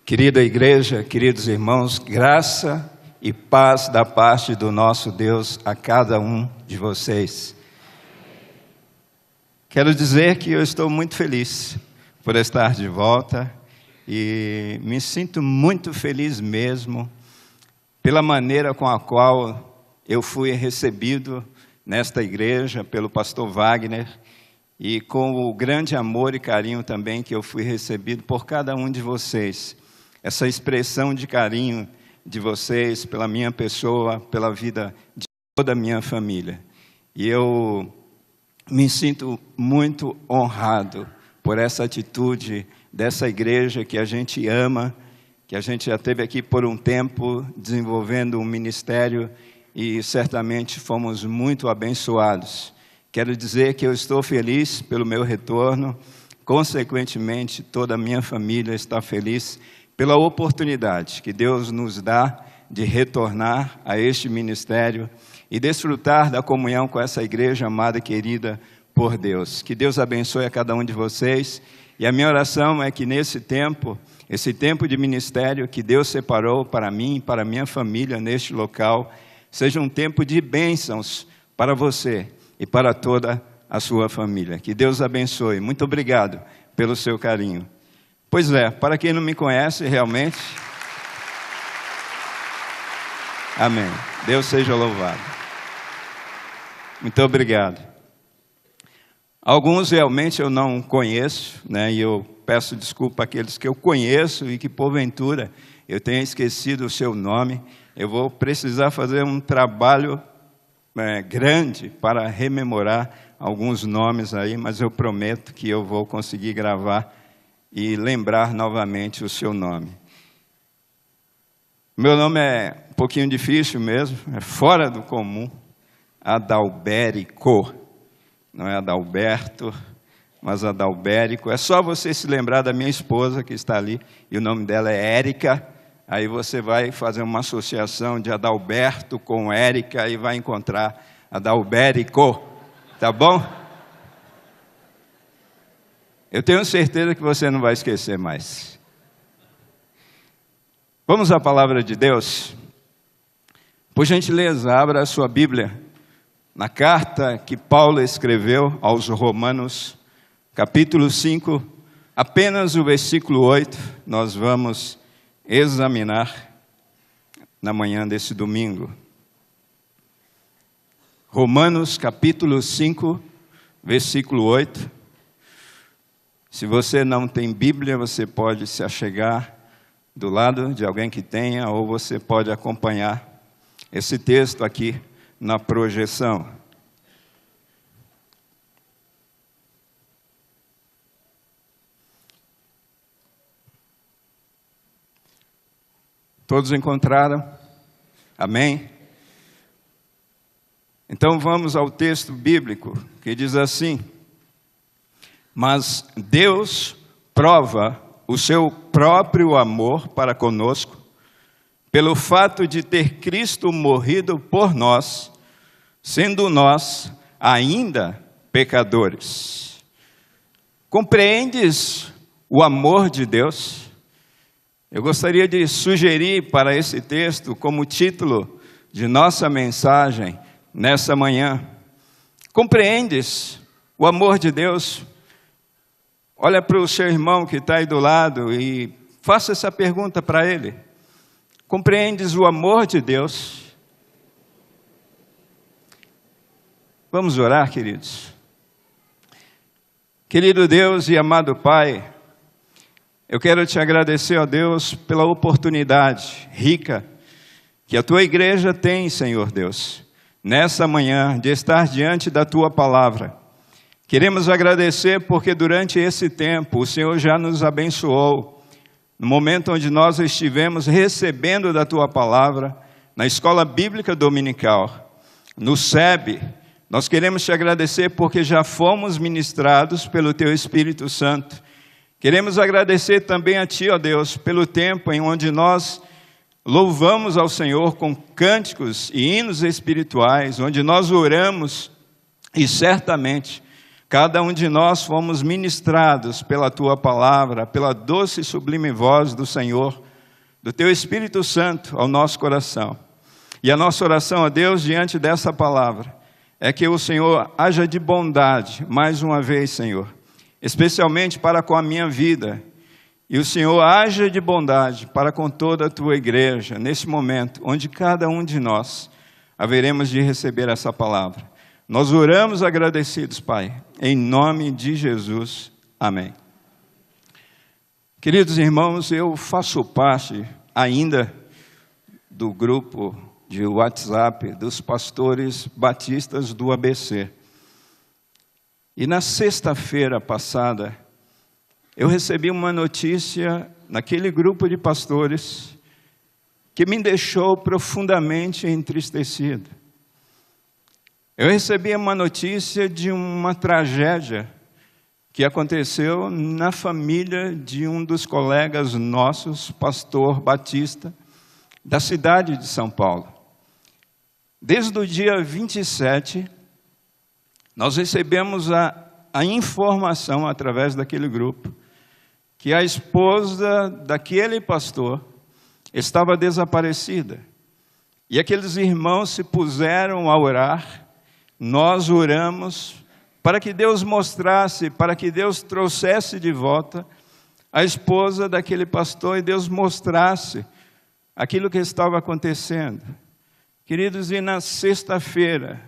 Querida igreja, queridos irmãos, graça e paz da parte do nosso Deus a cada um de vocês. Quero dizer que eu estou muito feliz por estar de volta e me sinto muito feliz mesmo pela maneira com a qual eu fui recebido nesta igreja pelo pastor Wagner e com o grande amor e carinho também que eu fui recebido por cada um de vocês. Essa expressão de carinho de vocês pela minha pessoa, pela vida de toda a minha família. E eu me sinto muito honrado por essa atitude dessa igreja que a gente ama, que a gente já teve aqui por um tempo desenvolvendo um ministério e certamente fomos muito abençoados. Quero dizer que eu estou feliz pelo meu retorno, consequentemente toda a minha família está feliz pela oportunidade que Deus nos dá de retornar a este ministério e desfrutar da comunhão com essa igreja amada e querida por Deus. Que Deus abençoe a cada um de vocês. E a minha oração é que nesse tempo, esse tempo de ministério que Deus separou para mim e para a minha família neste local, seja um tempo de bênçãos para você e para toda a sua família. Que Deus abençoe. Muito obrigado pelo seu carinho. Pois é, para quem não me conhece realmente, amém. Deus seja louvado. Muito obrigado. Alguns realmente eu não conheço, né? E eu peço desculpa àqueles que eu conheço e que porventura eu tenha esquecido o seu nome. Eu vou precisar fazer um trabalho grande para rememorar alguns nomes aí, mas eu prometo que eu vou conseguir gravar e lembrar novamente o seu nome. Meu nome é um pouquinho difícil mesmo, é fora do comum, Adalberico. Não é Adalberto, mas Adalberico. É só você se lembrar da minha esposa que está ali, e o nome dela é Érica. Aí você vai fazer uma associação de Adalberto com Érica e vai encontrar Adalberico, tá bom? Eu tenho certeza que você não vai esquecer mais. Vamos à palavra de Deus? Por gentileza, abra a sua Bíblia na carta que Paulo escreveu aos Romanos, capítulo 5, apenas o versículo 8, nós vamos examinar na manhã desse domingo. Romanos, capítulo 5, versículo 8. Se você não tem Bíblia, você pode se achegar do lado de alguém que tenha, ou você pode acompanhar esse texto aqui na projeção. Todos encontraram? Amém? Então vamos ao texto bíblico que diz assim: mas Deus prova o seu próprio amor para conosco, pelo fato de ter Cristo morrido por nós, sendo nós ainda pecadores. Compreendes o amor de Deus? Eu gostaria de sugerir para esse texto, como título de nossa mensagem nessa manhã: compreendes o amor de Deus? Olha para o seu irmão que está aí do lado e faça essa pergunta para ele. Compreendes o amor de Deus? Vamos orar, queridos. Querido Deus e amado Pai, eu quero te agradecer, ó Deus, pela oportunidade rica que a tua igreja tem, Senhor Deus, nessa manhã de estar diante da tua palavra. Queremos agradecer porque durante esse tempo o Senhor já nos abençoou. No momento onde nós estivemos recebendo da tua palavra, na escola bíblica dominical, no SEB, nós queremos te agradecer porque já fomos ministrados pelo teu Espírito Santo. Queremos agradecer também a ti, ó Deus, pelo tempo em onde nós louvamos ao Senhor com cânticos e hinos espirituais, onde nós oramos e certamente Cada um de nós fomos ministrados pela Tua palavra, pela doce e sublime voz do Senhor, do Teu Espírito Santo ao nosso coração. E a nossa oração a Deus diante dessa palavra é que o Senhor haja de bondade, mais uma vez, Senhor, especialmente para com a minha vida. E o Senhor haja de bondade para com toda a Tua igreja, nesse momento, onde cada um de nós haveremos de receber essa palavra. Nós oramos agradecidos, Pai, em nome de Jesus. Amém. Queridos irmãos, eu faço parte ainda do grupo de WhatsApp dos pastores batistas do ABC. E na sexta-feira passada, eu recebi uma notícia naquele grupo de pastores que me deixou profundamente entristecido. Eu recebi uma notícia de uma tragédia que aconteceu na família de um dos colegas nossos, pastor batista, da cidade de São Paulo. Desde o dia 27, nós recebemos a informação através daquele grupo que a esposa daquele pastor estava desaparecida. E aqueles irmãos se puseram a orar, nós oramos para que Deus mostrasse, para que Deus trouxesse de volta a esposa daquele pastor e Deus mostrasse aquilo que estava acontecendo. Queridos, e na sexta-feira,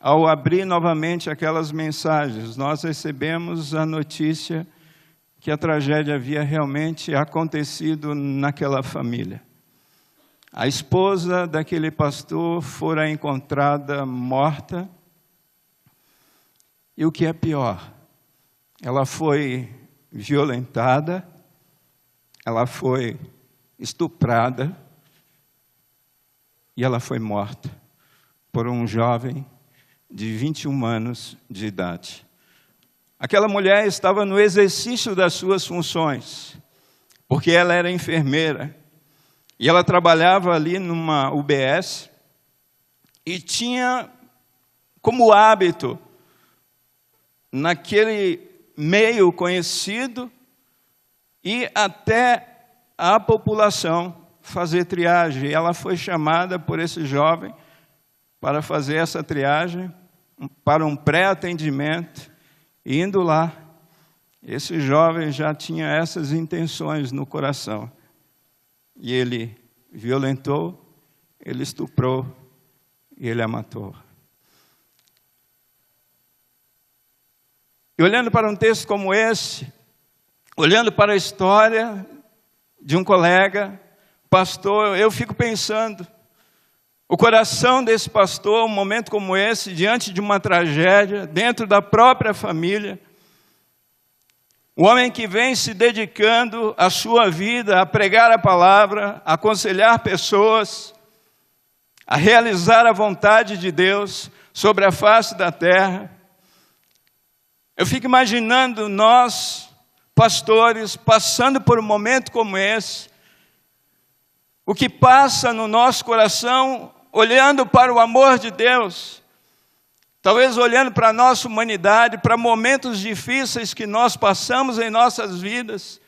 ao abrir novamente aquelas mensagens, nós recebemos a notícia que a tragédia havia realmente acontecido naquela família. A esposa daquele pastor fora encontrada morta. E o que é pior, ela foi violentada, ela foi estuprada e ela foi morta por um jovem de 21 anos de idade. Aquela mulher estava no exercício das suas funções, porque ela era enfermeira, e ela trabalhava ali numa UBS, e tinha como hábito, naquele meio conhecido, ir até a população fazer triagem. E ela foi chamada por esse jovem para fazer essa triagem, para um pré-atendimento. Indo lá, esse jovem já tinha essas intenções no coração. E ele violentou, ele estuprou e ele a matou. E olhando para um texto como esse, olhando para a história de um colega, pastor, eu fico pensando, o coração desse pastor, um momento como esse, diante de uma tragédia, dentro da própria família, um homem que vem se dedicando a sua vida a pregar a palavra, a aconselhar pessoas, a realizar a vontade de Deus sobre a face da terra. Eu fico imaginando nós, pastores, passando por um momento como esse, o que passa no nosso coração, olhando para o amor de Deus, talvez olhando para a nossa humanidade, para momentos difíceis que nós passamos em nossas vidas,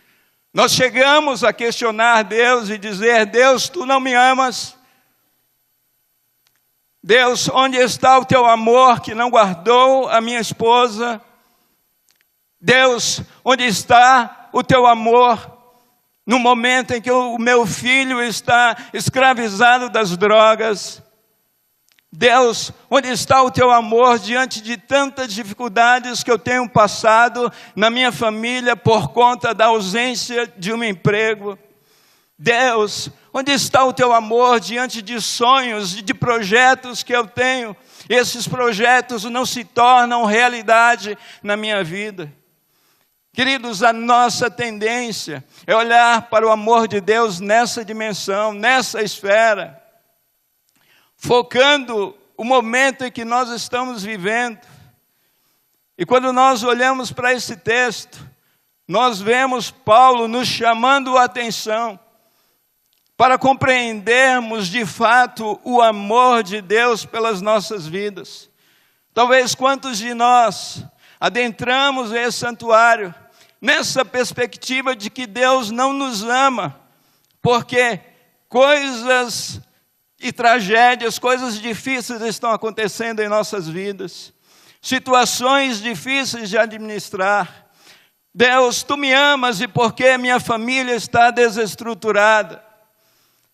nós chegamos a questionar Deus e dizer: Deus, Tu não me amas? Deus, onde está o Teu amor que não guardou a minha esposa? Deus, onde está o Teu amor no momento em que o meu filho está escravizado das drogas? Deus, onde está o Teu amor diante de tantas dificuldades que eu tenho passado na minha família por conta da ausência de um emprego? Deus, onde está o Teu amor diante de sonhos e de projetos que eu tenho? Esses projetos não se tornam realidade na minha vida. Queridos, a nossa tendência é olhar para o amor de Deus nessa dimensão, nessa esfera, focando o momento em que nós estamos vivendo. E quando nós olhamos para esse texto, nós vemos Paulo nos chamando a atenção para compreendermos de fato o amor de Deus pelas nossas vidas. Talvez quantos de nós adentramos esse santuário nessa perspectiva de que Deus não nos ama, porque coisas e tragédias, coisas difíceis estão acontecendo em nossas vidas, situações difíceis de administrar. Deus, tu me amas e por que minha família está desestruturada?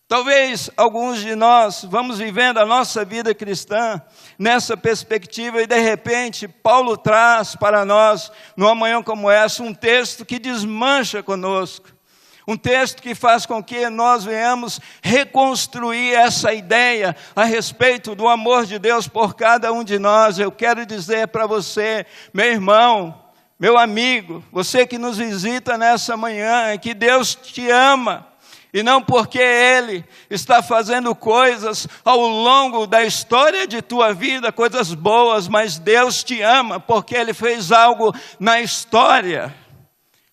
Talvez alguns de nós vamos vivendo a nossa vida cristã nessa perspectiva e de repente Paulo traz para nós, numa manhã como essa, um texto que desmancha conosco. Um texto que faz com que nós venhamos reconstruir essa ideia a respeito do amor de Deus por cada um de nós. Eu quero dizer para você, meu irmão, meu amigo, você que nos visita nessa manhã, que Deus te ama. E não porque Ele está fazendo coisas ao longo da história de tua vida, coisas boas, mas Deus te ama porque Ele fez algo na história.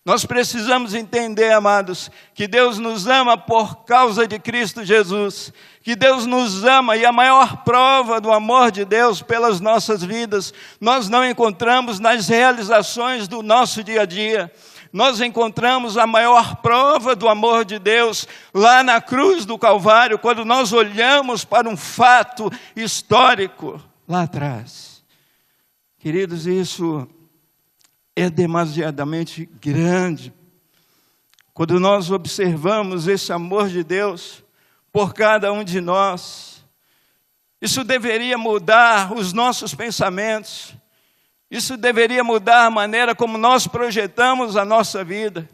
Nós precisamos entender, amados, que Deus nos ama por causa de Cristo Jesus. Que Deus nos ama e a maior prova do amor de Deus pelas nossas vidas, nós não encontramos nas realizações do nosso dia a dia. Nós encontramos a maior prova do amor de Deus lá na cruz do Calvário, quando nós olhamos para um fato histórico lá atrás. Queridos, isso é demasiadamente grande. Quando nós observamos esse amor de Deus por cada um de nós, isso deveria mudar os nossos pensamentos. Isso deveria mudar a maneira como nós projetamos a nossa vida.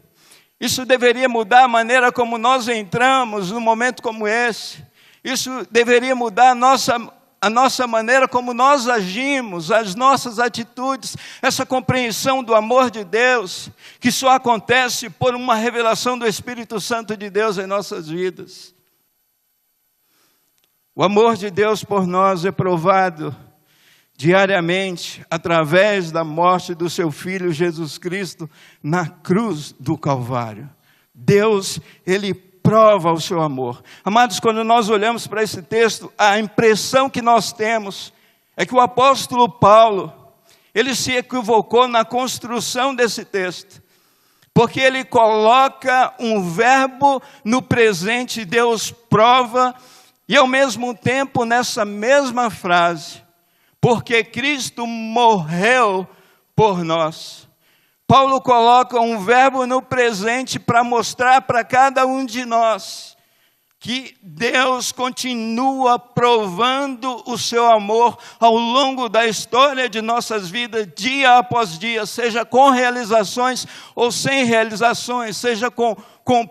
Isso deveria mudar a maneira como nós entramos num momento como esse. Isso deveria mudar a nossa maneira como nós agimos, as nossas atitudes, essa compreensão do amor de Deus, que só acontece por uma revelação do Espírito Santo de Deus em nossas vidas. O amor de Deus por nós é provado diariamente, através da morte do seu Filho Jesus Cristo na cruz do Calvário. Deus, Ele prova o seu amor. Amados, quando nós olhamos para esse texto, a impressão que nós temos é que o apóstolo Paulo, ele se equivocou na construção desse texto, porque ele coloca um verbo no presente, Deus prova, e ao mesmo tempo, nessa mesma frase, porque Cristo morreu por nós. Paulo coloca um verbo no presente para mostrar para cada um de nós que Deus continua provando o seu amor ao longo da história de nossas vidas, dia após dia, seja com realizações ou sem realizações, seja com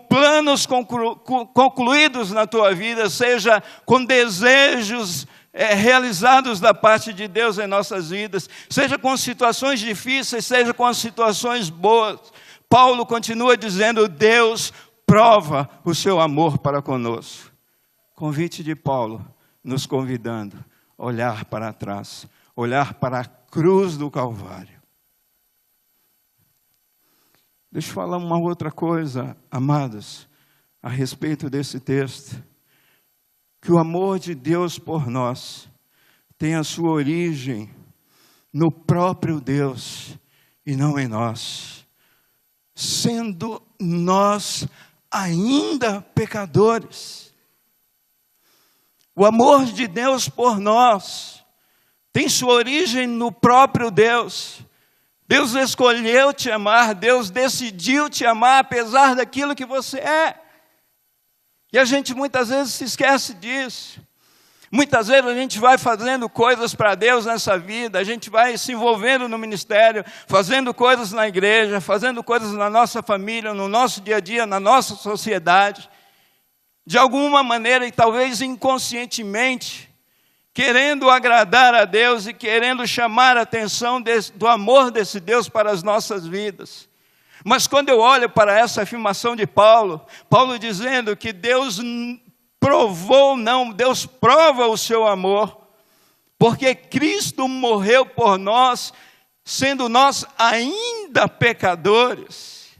planos concluídos na tua vida, seja com desejos realizados da parte de Deus em nossas vidas, seja com situações difíceis, seja com situações boas. Paulo continua dizendo, Deus prova o seu amor para conosco. Convite de Paulo, nos convidando a olhar para trás, olhar para a cruz do Calvário. Deixa eu falar uma outra coisa, amados, a respeito desse texto. Que o amor de Deus por nós tem a sua origem no próprio Deus e não em nós. Sendo nós ainda pecadores. O amor de Deus por nós tem sua origem no próprio Deus. Deus escolheu te amar, Deus decidiu te amar apesar daquilo que você é. E a gente muitas vezes se esquece disso. Muitas vezes a gente vai fazendo coisas para Deus nessa vida, a gente vai se envolvendo no ministério, fazendo coisas na igreja, fazendo coisas na nossa família, no nosso dia a dia, na nossa sociedade. De alguma maneira e talvez inconscientemente, querendo agradar a Deus e querendo chamar a atenção do amor desse Deus para as nossas vidas. Mas quando eu olho para essa afirmação de Paulo, Paulo dizendo que Deus Deus prova o seu amor, porque Cristo morreu por nós, sendo nós ainda pecadores.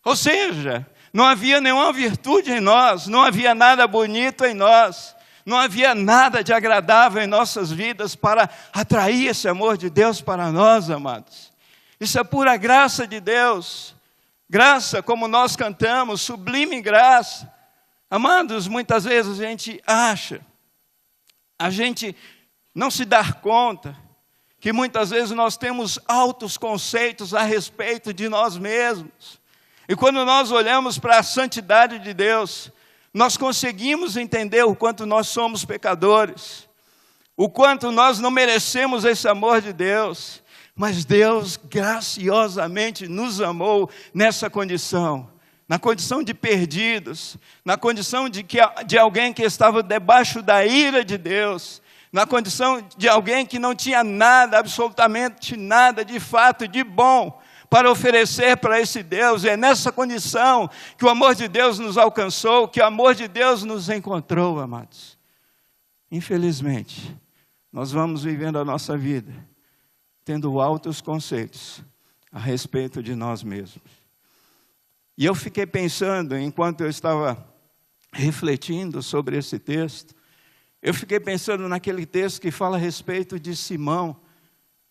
Ou seja, não havia nenhuma virtude em nós, não havia nada bonito em nós, não havia nada de agradável em nossas vidas para atrair esse amor de Deus para nós, amados. Isso é pura graça de Deus. Graça, como nós cantamos, sublime graça. Amados, muitas vezes a gente acha, a gente não se dá conta que muitas vezes nós temos altos conceitos a respeito de nós mesmos. E quando nós olhamos para a santidade de Deus, nós conseguimos entender o quanto nós somos pecadores, o quanto nós não merecemos esse amor de Deus, mas Deus graciosamente nos amou nessa condição, na condição de perdidos, na condição de alguém que estava debaixo da ira de Deus, na condição de alguém que não tinha nada, absolutamente nada, de fato, de bom, para oferecer para esse Deus. E é nessa condição que o amor de Deus nos alcançou, que o amor de Deus nos encontrou, amados. Infelizmente, nós vamos vivendo a nossa vida, tendo altos conceitos a respeito de nós mesmos. E eu fiquei pensando, enquanto eu estava refletindo sobre esse texto, eu fiquei pensando naquele texto que fala a respeito de Simão,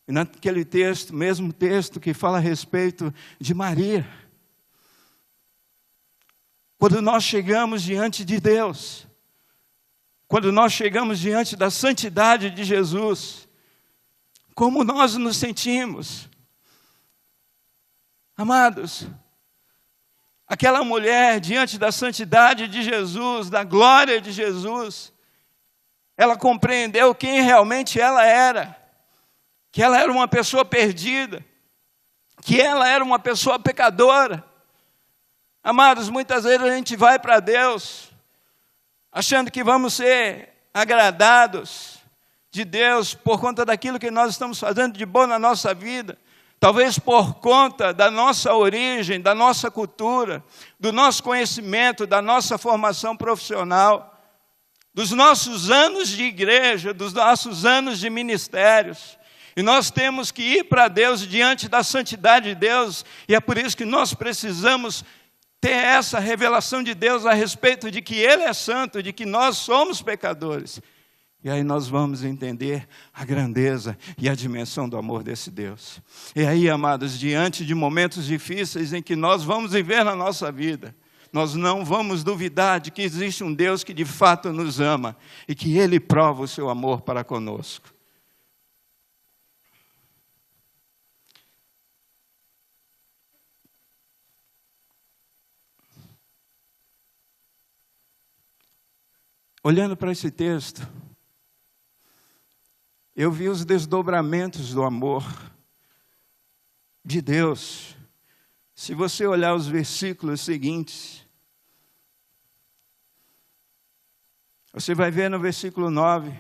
e naquele texto, mesmo texto que fala a respeito de Maria. Quando nós chegamos diante de Deus, quando nós chegamos diante da santidade de Jesus, como nós nos sentimos? Amados, aquela mulher diante da santidade de Jesus, da glória de Jesus, ela compreendeu quem realmente ela era, que ela era uma pessoa perdida, que ela era uma pessoa pecadora. Amados, muitas vezes a gente vai para Deus, achando que vamos ser agradados de Deus por conta daquilo que nós estamos fazendo de bom na nossa vida, talvez por conta da nossa origem, da nossa cultura, do nosso conhecimento, da nossa formação profissional, dos nossos anos de igreja, dos nossos anos de ministérios. E nós temos que ir para Deus diante da santidade de Deus, e é por isso que nós precisamos ter essa revelação de Deus a respeito de que Ele é santo, de que nós somos pecadores. E aí nós vamos entender a grandeza e a dimensão do amor desse Deus. E aí, amados, diante de momentos difíceis em que nós vamos viver na nossa vida, nós não vamos duvidar de que existe um Deus que de fato nos ama e que Ele prova o seu amor para conosco. Olhando para esse texto, eu vi os desdobramentos do amor de Deus. Se você olhar os versículos seguintes, você vai ver no versículo 9,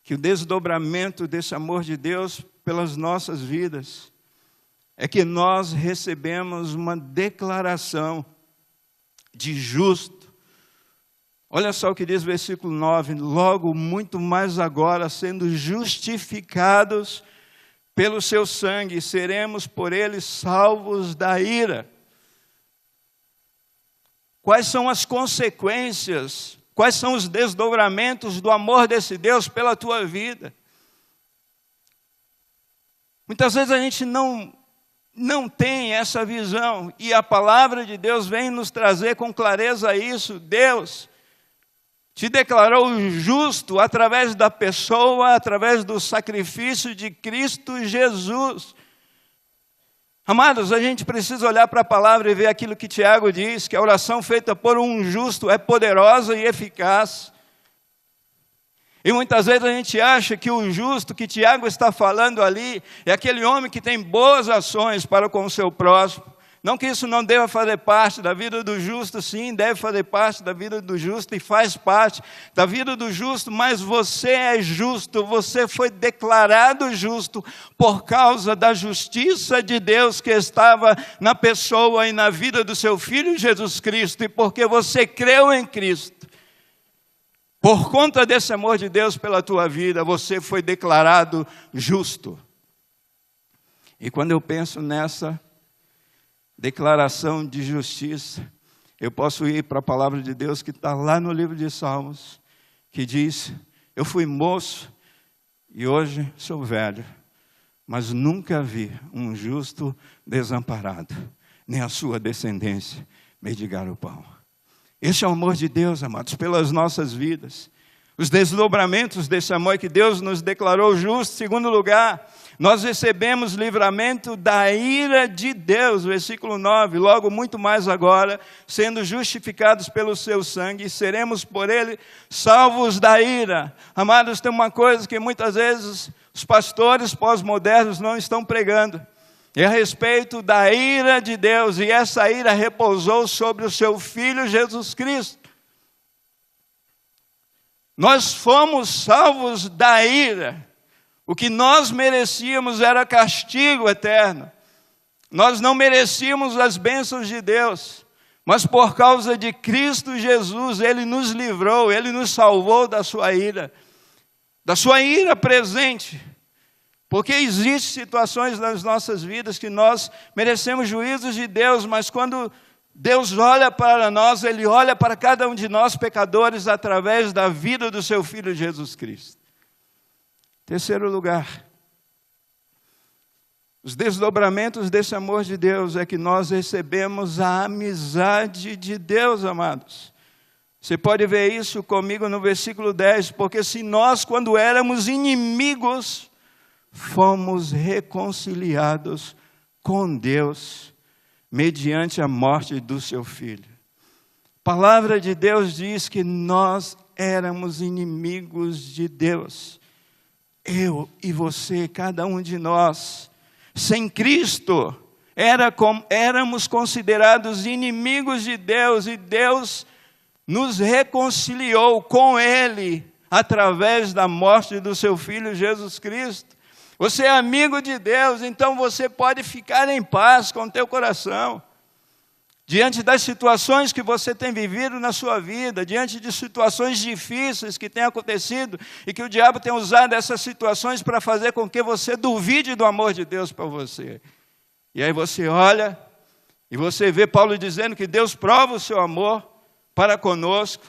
que o desdobramento desse amor de Deus pelas nossas vidas é que nós recebemos uma declaração de justo. Olha só o que diz o versículo 9, logo muito mais agora, sendo justificados pelo seu sangue, seremos por ele salvos da ira. Quais são as consequências, quais são os desdobramentos do amor desse Deus pela tua vida? Muitas vezes a gente não tem essa visão, e a palavra de Deus vem nos trazer com clareza isso. Deus te declarou justo através da pessoa, através do sacrifício de Cristo Jesus. Amados, a gente precisa olhar para a palavra e ver aquilo que Tiago diz, que a oração feita por um justo é poderosa e eficaz. E muitas vezes a gente acha que o justo que Tiago está falando ali é aquele homem que tem boas ações para com o seu próximo. Não que isso não deva fazer parte da vida do justo, sim, deve fazer parte da vida do justo e faz parte da vida do justo, mas você é justo, você foi declarado justo por causa da justiça de Deus que estava na pessoa e na vida do seu Filho Jesus Cristo, e porque você creu em Cristo. Por conta desse amor de Deus pela tua vida, você foi declarado justo. E quando eu penso nessa declaração de justiça, eu posso ir para a palavra de Deus que está lá no livro de Salmos, que diz: eu fui moço e hoje sou velho, mas nunca vi um justo desamparado, nem a sua descendência mendigar o pão. Esse é o amor de Deus, amados, pelas nossas vidas. Os desdobramentos desse amor que Deus nos declarou justo. Segundo lugar, nós recebemos livramento da ira de Deus, versículo 9. Logo, muito mais agora, sendo justificados pelo seu sangue, seremos por ele salvos da ira. Amados, tem uma coisa que muitas vezes os pastores pós-modernos não estão pregando. É a respeito da ira de Deus, e essa ira repousou sobre o seu Filho Jesus Cristo. Nós fomos salvos da ira. O que nós merecíamos era castigo eterno. Nós não merecíamos as bênçãos de Deus, mas por causa de Cristo Jesus, Ele nos livrou, Ele nos salvou da sua ira presente. Porque existem situações nas nossas vidas que nós merecemos juízos de Deus, mas quando Deus olha para nós, Ele olha para cada um de nós pecadores através da vida do seu Filho Jesus Cristo. Terceiro lugar, os desdobramentos desse amor de Deus é que nós recebemos a amizade de Deus, amados. Você pode ver isso comigo no versículo 10, porque se nós, quando éramos inimigos, fomos reconciliados com Deus, mediante a morte do seu Filho. A palavra de Deus diz que nós éramos inimigos de Deus. Eu e você, cada um de nós, sem Cristo, éramos considerados inimigos de Deus, e Deus nos reconciliou com Ele, através da morte do seu Filho Jesus Cristo. Você é amigo de Deus, então você pode ficar em paz com o teu coração. Diante das situações que você tem vivido na sua vida, diante de situações difíceis que têm acontecido e que o diabo tem usado essas situações para fazer com que você duvide do amor de Deus para você. E aí você olha e você vê Paulo dizendo que Deus prova o seu amor para conosco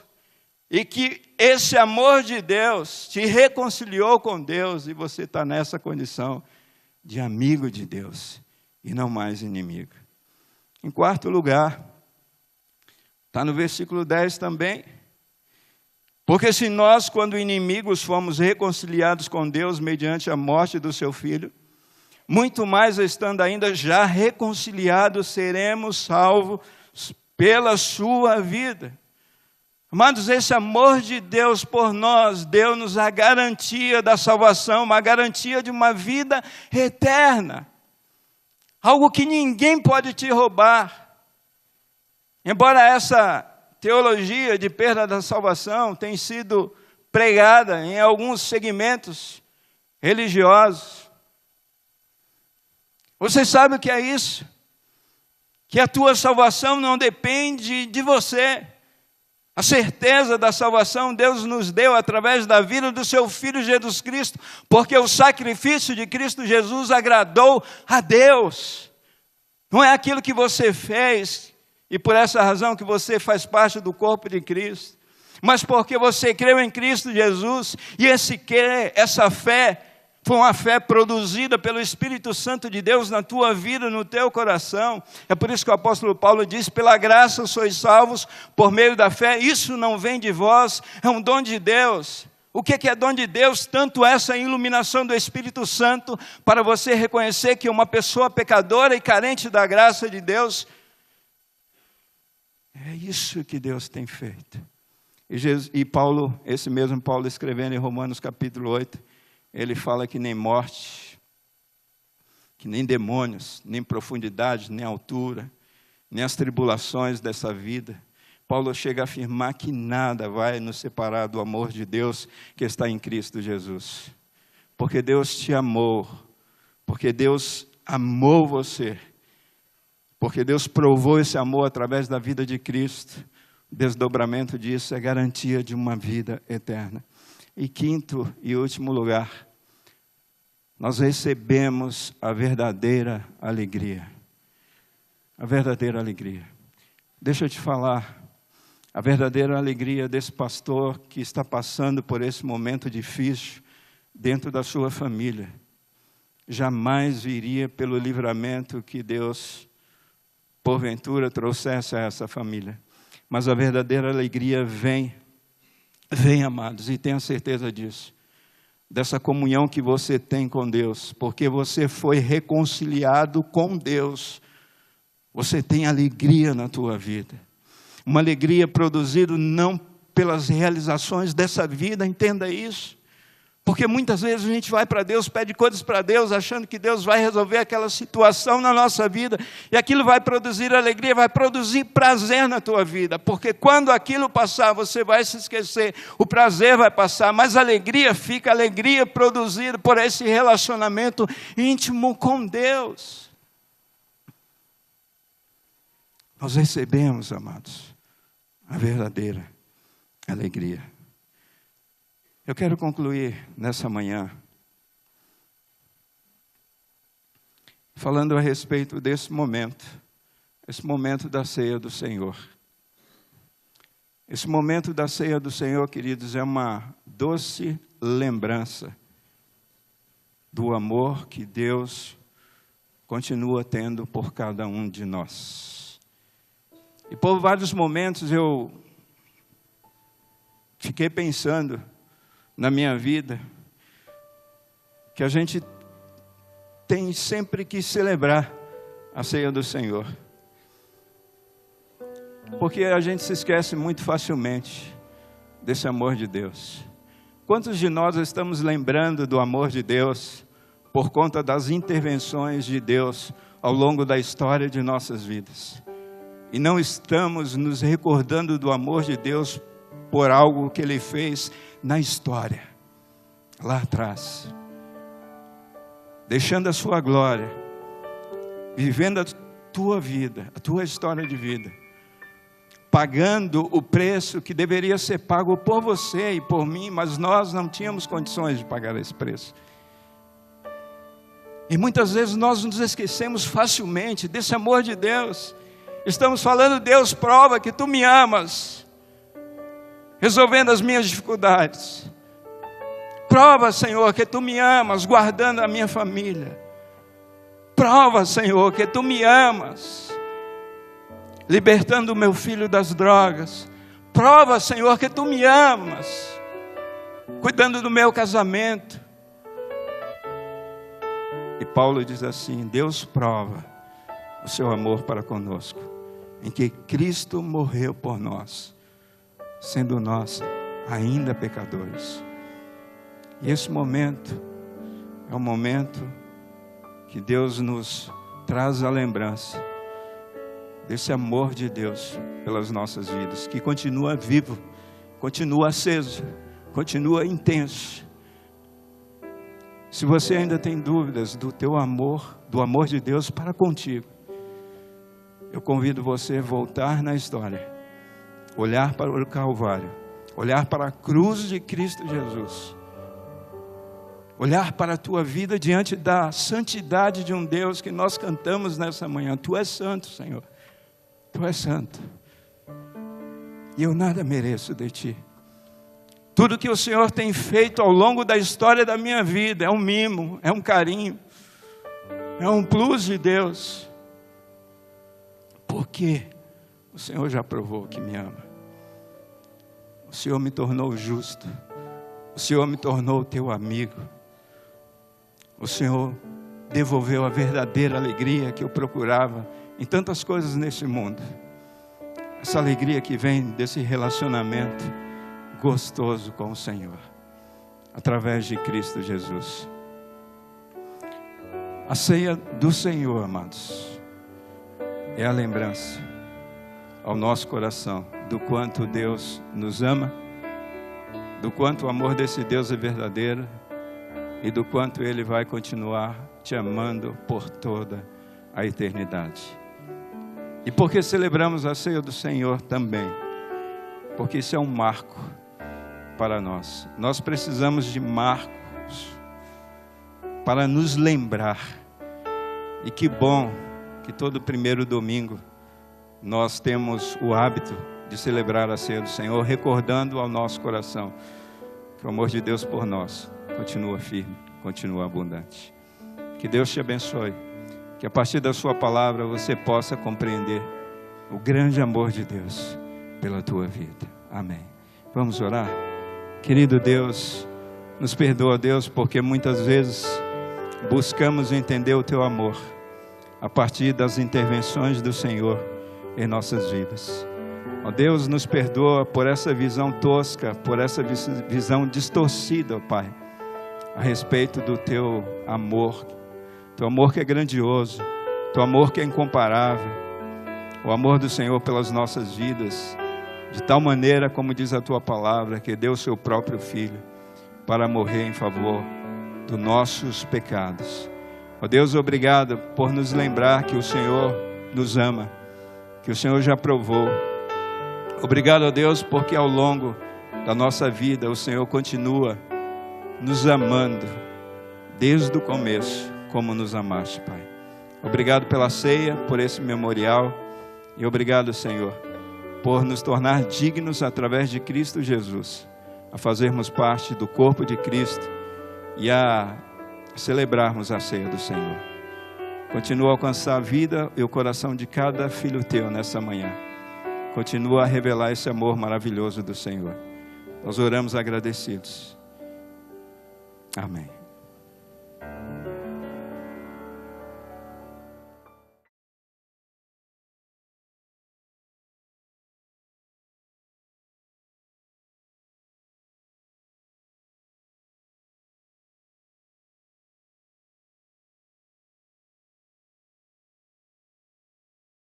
e que esse amor de Deus te reconciliou com Deus e você está nessa condição de amigo de Deus e não mais inimigo. Em quarto lugar, está no versículo 10 também. Porque se nós, quando inimigos, fomos reconciliados com Deus mediante a morte do seu Filho, muito mais estando ainda já reconciliados, seremos salvos pela sua vida. Amados, esse amor de Deus por nós deu-nos a garantia da salvação, uma garantia de uma vida eterna. Algo que ninguém pode te roubar. Embora essa teologia de perda da salvação tenha sido pregada em alguns segmentos religiosos, você sabe o que é isso? Que a tua salvação não depende de você. A certeza da salvação Deus nos deu através da vida do seu Filho Jesus Cristo, porque o sacrifício de Cristo Jesus agradou a Deus. Não é aquilo que você fez, e por essa razão que você faz parte do corpo de Cristo, mas porque você creu em Cristo Jesus, e esse crer, essa fé, foi uma fé produzida pelo Espírito Santo de Deus na tua vida, no teu coração. É por isso que o apóstolo Paulo diz: pela graça sois salvos por meio da fé. Isso não vem de vós, é um dom de Deus. O que é dom de Deus? Tanto essa iluminação do Espírito Santo para você reconhecer que uma pessoa pecadora e carente da graça de Deus. É isso que Deus tem feito. E Paulo, esse mesmo Paulo escrevendo em Romanos capítulo 8, ele fala que nem morte, que nem demônios, nem profundidade, nem altura, nem as tribulações dessa vida. Paulo chega a afirmar que nada vai nos separar do amor de Deus que está em Cristo Jesus. Porque Deus te amou, porque Deus amou você, porque Deus provou esse amor através da vida de Cristo. O desdobramento disso é garantia de uma vida eterna. E quinto e último lugar, nós recebemos a verdadeira alegria. A verdadeira alegria. Deixa eu te falar, A verdadeira alegria desse pastor que está passando por esse momento difícil dentro da sua família jamais viria pelo livramento que Deus, porventura, trouxesse a essa família. Mas a verdadeira alegria vem, amados, e tenha certeza disso, dessa comunhão que você tem com Deus, porque você foi reconciliado com Deus. Você tem alegria na tua vida, uma alegria produzida não pelas realizações dessa vida, entenda isso. Porque muitas vezes a gente vai para Deus, pede coisas para Deus, achando que Deus vai resolver aquela situação na nossa vida, e aquilo vai produzir alegria, vai produzir prazer na tua vida, porque quando aquilo passar, você vai se esquecer, o prazer vai passar, mas a alegria fica, alegria produzida por esse relacionamento íntimo com Deus. Nós recebemos, amados, a verdadeira alegria. Eu quero concluir nessa manhã falando a respeito desse momento, esse momento da ceia do Senhor. Esse momento da ceia do Senhor, queridos, é uma doce lembrança do amor que Deus continua tendo por cada um de nós. E por vários momentos eu fiquei pensando na minha vida, que a gente tem sempre que celebrar a ceia do Senhor, porque a gente se esquece muito facilmente desse amor de Deus. Quantos de nós estamos lembrando do amor de Deus por conta das intervenções de Deus ao longo da história de nossas vidas, e não estamos nos recordando do amor de Deus por algo que Ele fez na história, lá atrás, deixando a sua glória, vivendo a tua vida, a tua história de vida, pagando o preço que deveria ser pago por você e por mim, mas nós não tínhamos condições de pagar esse preço. E muitas vezes nós nos esquecemos facilmente desse amor de Deus. Estamos falando: Deus, prova que tu me amas, resolvendo as minhas dificuldades. Prova, Senhor, que tu me amas, guardando a minha família. Prova, Senhor, que tu me amas, libertando o meu filho das drogas. Prova, Senhor, que tu me amas, cuidando do meu casamento. E Paulo diz assim: Deus prova o seu amor para conosco, em que Cristo morreu por nós, sendo nós ainda pecadores. E esse momento é um momento que Deus nos traz a lembrança desse amor de Deus pelas nossas vidas, que continua vivo, continua aceso, continua intenso. Se você ainda tem dúvidas do teu amor, do amor de Deus para contigo, eu convido você a voltar na história, olhar para o Calvário, olhar para a cruz de Cristo Jesus, olhar para a tua vida diante da santidade de um Deus que nós cantamos nessa manhã. Tu és santo, Senhor, tu és santo, e eu nada mereço de ti. Tudo que o Senhor tem feito ao longo da história da minha vida é um mimo, é um carinho, é um plus de Deus, porque o Senhor já provou que me ama. O Senhor me tornou justo, o Senhor me tornou teu amigo, o Senhor devolveu a verdadeira alegria que eu procurava em tantas coisas nesse mundo. Essa alegria que vem desse relacionamento gostoso com o Senhor, através de Cristo Jesus. A ceia do Senhor, amados, é a lembrança ao nosso coração do quanto Deus nos ama, do quanto o amor desse Deus é verdadeiro e do quanto Ele vai continuar te amando por toda a eternidade. E por que celebramos a ceia do Senhor também? Porque isso é um marco para nós. Nós precisamos de marcos para nos lembrar. E que bom que todo primeiro domingo nós temos o hábito de celebrar a ceia do Senhor, recordando ao nosso coração que o amor de Deus por nós continua firme, continua abundante. Que Deus te abençoe, que a partir da sua palavra você possa compreender o grande amor de Deus pela tua vida. Amém. Vamos orar? Querido Deus, nos perdoa, Deus, porque muitas vezes buscamos entender o teu amor a partir das intervenções do Senhor em nossas vidas. Ó Deus, nos perdoa por essa visão tosca, por essa visão distorcida, ó Pai, a respeito do teu amor que é grandioso, teu amor que é incomparável, o amor do Senhor pelas nossas vidas, de tal maneira, como diz a tua palavra, que deu o seu próprio Filho para morrer em favor dos nossos pecados. Ó Deus, obrigado por nos lembrar que o Senhor nos ama, que o Senhor já provou. Obrigado, ó Deus, porque ao longo da nossa vida o Senhor continua nos amando, desde o começo, como nos amaste, Pai. Obrigado pela ceia, por esse memorial, e obrigado, Senhor, por nos tornar dignos através de Cristo Jesus, a fazermos parte do corpo de Cristo e a celebrarmos a ceia do Senhor. Continua a alcançar a vida e o coração de cada filho teu nessa manhã. Continua a revelar esse amor maravilhoso do Senhor. Nós oramos agradecidos. Amém.